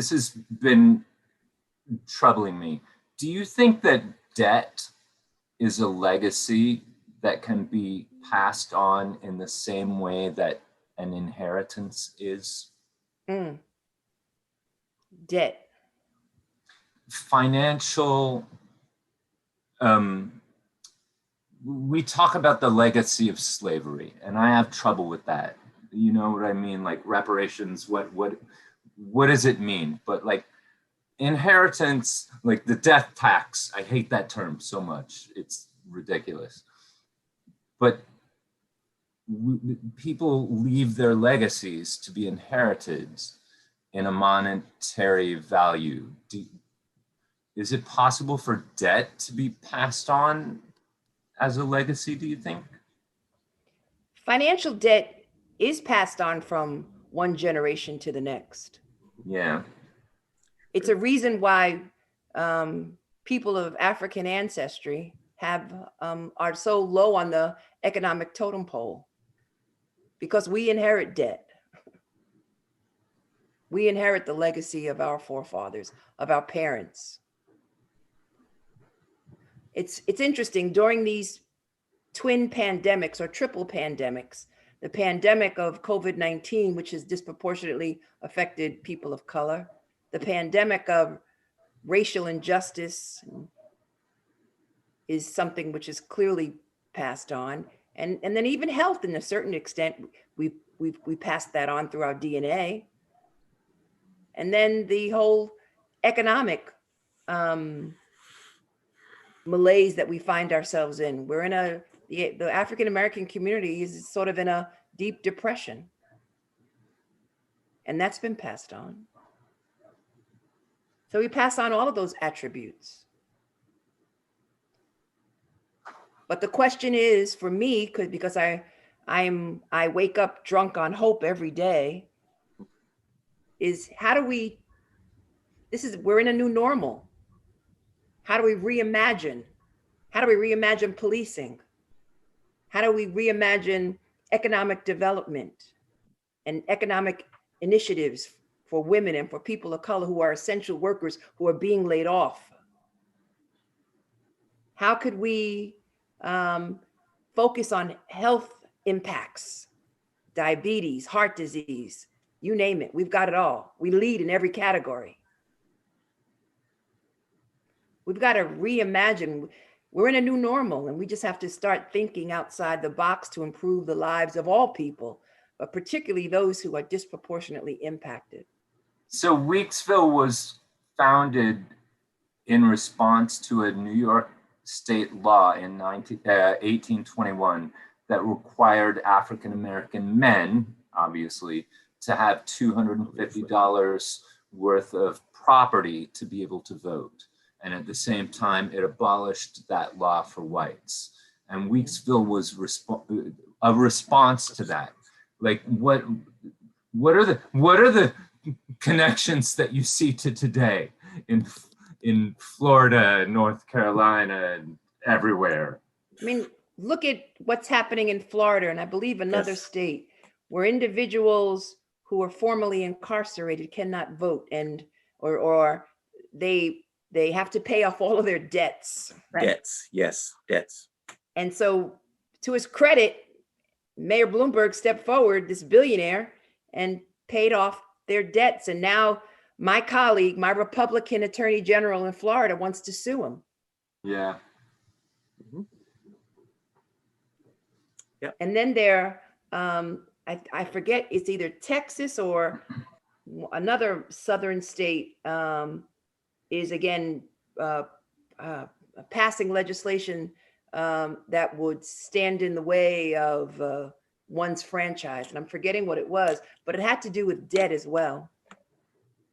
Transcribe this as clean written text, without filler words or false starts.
This has been troubling me. Do you think that debt is a legacy that can be passed on in the same way that an inheritance is? Debt. Financial, we talk about the legacy of slavery, and I have trouble with that. You know what I mean? Like reparations, what does it mean? But like inheritance, like the death tax, I hate that term so much. It's ridiculous. But people leave their legacies to be inherited in a monetary value. Is it possible for debt to be passed on as a legacy, do you think? Financial debt is passed on from one generation to the next. Yeah. It's a reason why people of African ancestry are so low on the economic totem pole, because we inherit debt. We inherit the legacy of our forefathers, of our parents. It's interesting, during these twin pandemics or triple pandemics, the pandemic of COVID-19, which has disproportionately affected people of color, the pandemic of racial injustice is something which is clearly passed on, and then even health, in a certain extent, we passed that on through our DNA, and then the whole economic malaise that we find ourselves in. We're in the African American community is sort of in a deep depression, and that's been passed on. So we pass on all of those attributes. But the question is, for me, because I wake up drunk on hope every day, is we're in a new normal. How do we reimagine? How do we reimagine policing? How do we reimagine economic development and economic initiatives for women and for people of color who are essential workers who are being laid off? How could we focus on health impacts, diabetes, heart disease, you name it, we've got it all. We lead in every category. We've got to reimagine. We're in a new normal, and we just have to start thinking outside the box to improve the lives of all people, but particularly those who are disproportionately impacted. So Weeksville was founded in response to a New York state law in 1821 that required African American men, obviously, to have $250 worth of property to be able to vote. And at the same time, it abolished that law for whites. And Weeksville was a response to that. Like, what are the connections that you see to today in Florida, North Carolina, and everywhere? I mean, look at what's happening in Florida, and I believe another state, where individuals who are formerly incarcerated cannot vote, and or they have to pay off all of their debts. Right? Debts, yes, debts. And so, to his credit, Mayor Bloomberg stepped forward, this billionaire, and paid off their debts. And now my colleague, my Republican Attorney General in Florida, wants to sue him. Yeah. Mm-hmm. Yep. And then there, I forget, it's either Texas or another southern state is again passing legislation that would stand in the way of one's franchise. And I'm forgetting what it was, but it had to do with debt as well.